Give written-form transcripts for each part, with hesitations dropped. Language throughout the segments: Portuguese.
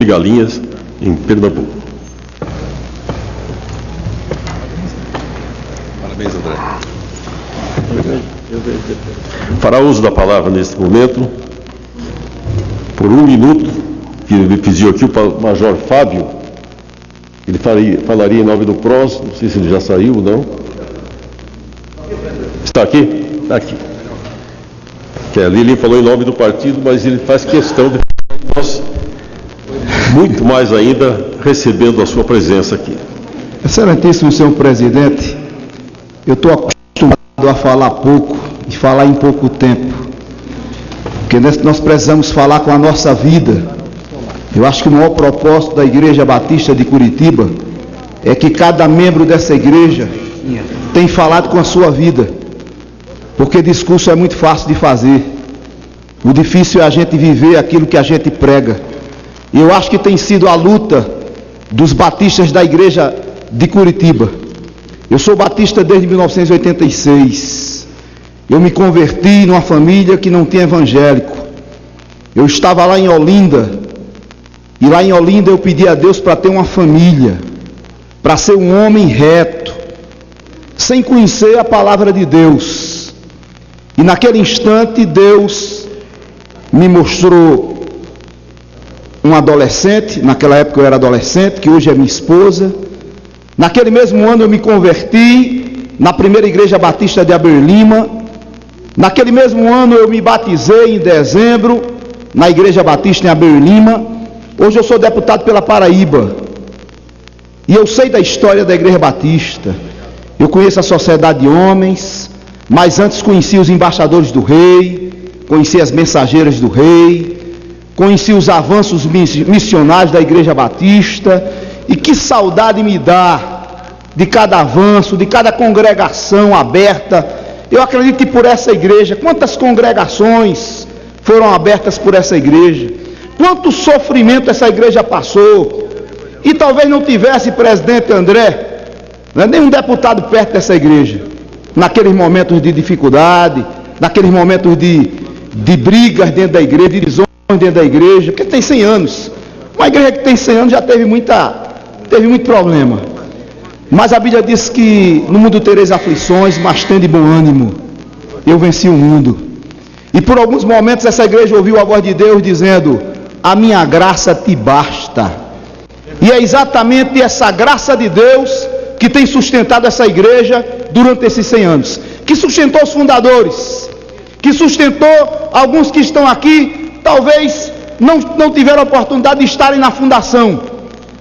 Galinhas, em Pernambuco. Parabéns, André. Fará uso da palavra neste momento, por 1 minuto, que me pediu aqui o Major Fábio. Ele falaria em nome do PROS, não sei se ele já saiu ou não. Está aqui? Está aqui. Que ali ele falou em nome do partido, mas ele faz questão de nós, muito mais ainda, recebendo a sua presença aqui. Excelentíssimo senhor presidente, eu estou acostumado a falar pouco e falar em pouco tempo, porque nós precisamos falar com a nossa vida. Eu acho que o maior propósito da Igreja Batista de Curitiba é que cada membro dessa igreja tem falado com a sua vida, porque discurso é muito fácil de fazer, o difícil é a gente viver aquilo que a gente prega. E eu acho que tem sido a luta dos batistas da Igreja de Curitiba. Eu sou batista desde 1986, eu me converti numa família que não tinha evangélico. Eu estava lá em Olinda, e lá em Olinda eu pedi a Deus para ter uma família, para ser um homem reto, sem conhecer a palavra de Deus. E naquele instante Deus me mostrou um adolescente, naquela época eu era adolescente, que hoje é minha esposa. Naquele mesmo ano eu me converti na primeira igreja batista de Aberlima. Naquele mesmo ano eu me batizei em dezembro, na igreja batista em Aberlima. Hoje eu sou deputado pela Paraíba, e eu sei da história da Igreja Batista. Eu conheço a sociedade de homens, mas antes conheci os embaixadores do rei, conheci as mensageiras do rei, conheci os avanços missionários da Igreja Batista, e que saudade me dá de cada avanço, de cada congregação aberta. Eu acredito que por essa igreja, quantas congregações foram abertas por essa igreja, quanto sofrimento essa igreja passou, e talvez não tivesse presidente André, nenhum deputado perto dessa igreja, naqueles momentos de dificuldade, naqueles momentos de brigas dentro da igreja, de divisões dentro da igreja, porque tem 100 anos, uma igreja que tem 100 anos já teve muito problema, mas a Bíblia diz que no mundo tereis aflições, mas tende bom ânimo, eu venci o mundo. E por alguns momentos essa igreja ouviu a voz de Deus dizendo: a minha graça te basta. E é exatamente essa graça de Deus que tem sustentado essa igreja durante esses 100 anos, que sustentou os fundadores, que sustentou alguns que estão aqui, talvez não tiveram a oportunidade de estarem na fundação,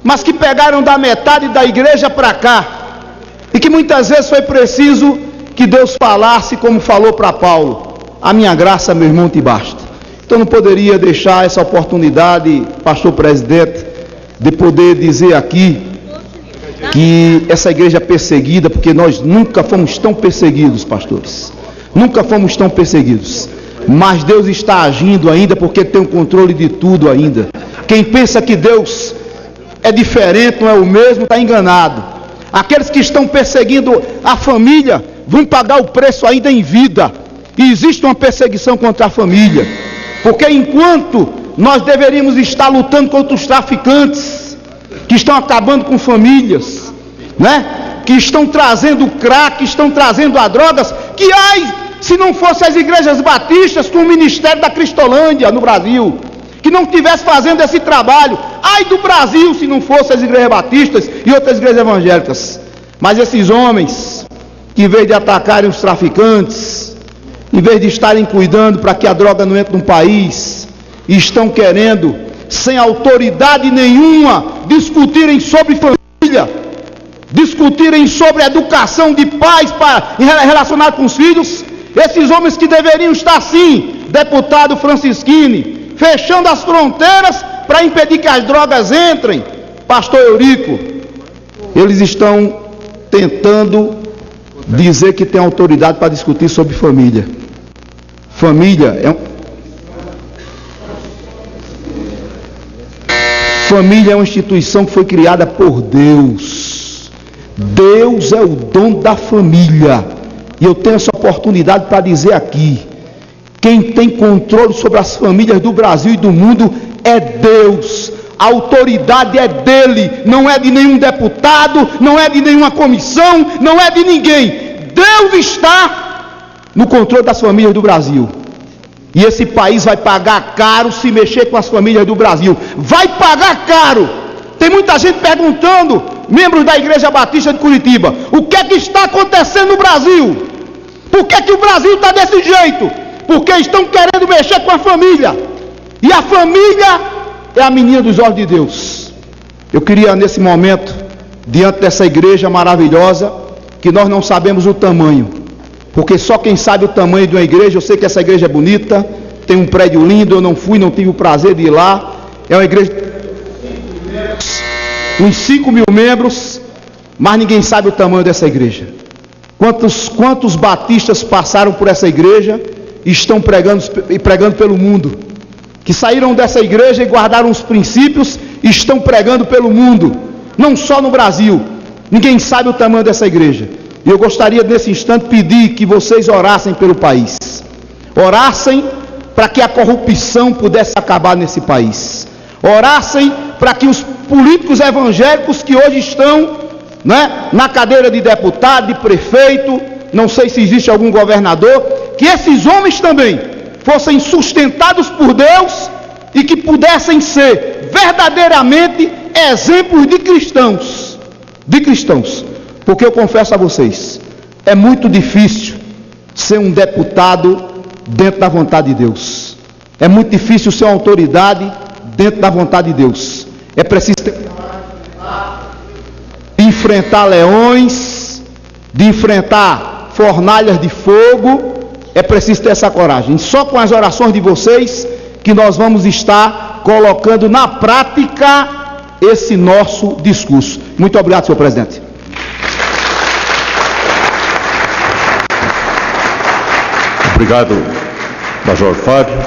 mas que pegaram da metade da igreja para cá, e que muitas vezes foi preciso que Deus falasse como falou para Paulo: a minha graça, meu irmão, te basta. Então não poderia deixar essa oportunidade, pastor presidente, de poder dizer aqui que essa igreja é perseguida, porque nós nunca fomos tão perseguidos, pastores, nunca fomos tão perseguidos, mas Deus está agindo ainda, porque tem o controle de tudo ainda. Quem pensa que Deus é diferente, não é o mesmo, está enganado. Aqueles que estão perseguindo a família vão pagar o preço ainda em vida, e existe uma perseguição contra a família, porque enquanto nós deveríamos estar lutando contra os traficantes, que estão acabando com famílias, né? Que estão trazendo crack, que estão trazendo a drogas, que ai, se não fossem as igrejas batistas com o ministério da Cristolândia no Brasil, que não estivesse fazendo esse trabalho, ai do Brasil se não fossem as igrejas batistas e outras igrejas evangélicas. Mas esses homens, que em vez de atacarem os traficantes, em vez de estarem cuidando para que a droga não entre no país, estão querendo, sem autoridade nenhuma, discutirem sobre família, discutirem sobre educação de pais relacionada com os filhos. Esses homens que deveriam estar sim, deputado Francisquini, fechando as fronteiras para impedir que as drogas entrem, pastor Eurico, eles estão tentando dizer que tem autoridade para discutir sobre família. Família é uma instituição que foi criada por Deus. Deus é o dono da família. E eu tenho essa oportunidade para dizer aqui: quem tem controle sobre as famílias do Brasil e do mundo é Deus. A autoridade é dele, não é de nenhum deputado, não é de nenhuma comissão, não é de ninguém. Deus está no controle das famílias do Brasil. E esse país vai pagar caro se mexer com as famílias do Brasil. Vai pagar caro. Tem muita gente perguntando, membros da Igreja Batista de Curitiba, o que é que está acontecendo no Brasil? Por que é que o Brasil está desse jeito? Porque estão querendo mexer com a família. E a família é a menina dos olhos de Deus. Eu queria nesse momento, diante dessa igreja maravilhosa, que nós não sabemos o tamanho, porque só quem sabe o tamanho de uma igreja, eu sei que essa igreja é bonita, tem um prédio lindo, eu não fui, não tive o prazer de ir lá, é uma igreja com 5 mil membros, mas ninguém sabe o tamanho dessa igreja. Quantos batistas passaram por essa igreja e estão pregando pelo mundo? Que saíram dessa igreja e guardaram os princípios e estão pregando pelo mundo, não só no Brasil. Ninguém sabe o tamanho dessa igreja. E eu gostaria nesse instante pedir que vocês orassem pelo país. Orassem para que a corrupção pudesse acabar nesse país. Orassem para que os políticos evangélicos que hoje estão, na cadeira de deputado, de prefeito, não sei se existe algum governador, que esses homens também fossem sustentados por Deus e que pudessem ser verdadeiramente exemplos de cristãos. Porque eu confesso a vocês, é muito difícil ser um deputado dentro da vontade de Deus. É muito difícil ser uma autoridade dentro da vontade de Deus. É preciso ter de enfrentar leões, de enfrentar fornalhas de fogo. É preciso ter essa coragem. Só com as orações de vocês que nós vamos estar colocando na prática esse nosso discurso. Muito obrigado, senhor presidente. Obrigado, Major Fábio.